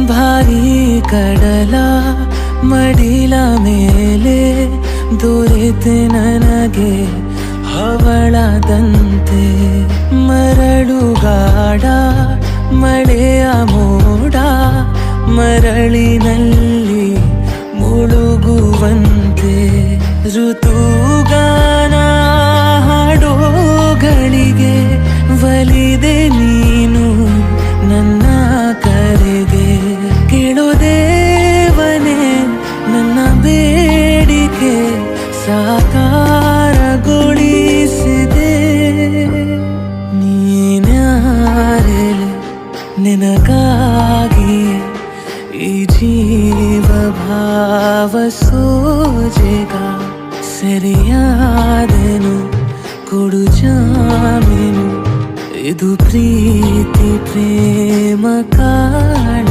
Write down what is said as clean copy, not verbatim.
ಭಾರಿ ಕಡಲ ಮಡಿಲ ಮೇಲೆ ದೊರೆತೆ ನನಗೆ ಹವಳದಂತೆ ಮರಳುಗಾಡ ಮಳೆಯ ಮೋಡ ಮರಳಿನಲ್ಲಿ ಮುಳುಗುವಂತೆ ಋತುಗಾನ ಹಾಡೋಗಳಿಗೆ ಒಲಿದೆ ನೀನು ನನ್ನ ಕರೆಗೆ ಕೇಳೋದೇವನೇ ನನ್ನ ಬೇಡಿಕೆ ಸಾಕಾರಗೊಳಿಸಿದೆ ನೀನ್ಯಾರೆಲೆ ನಿನಗಾಗಿ ಈ ಜೀವ ಭಾವ ಸೋಜೆಗ ಸರಿಯಾದೆನು ಕೊಡು ಜಾಮೀನು ಇದು ಪ್ರೀತಿ ಪ್ರೇಮ ಕಾಣ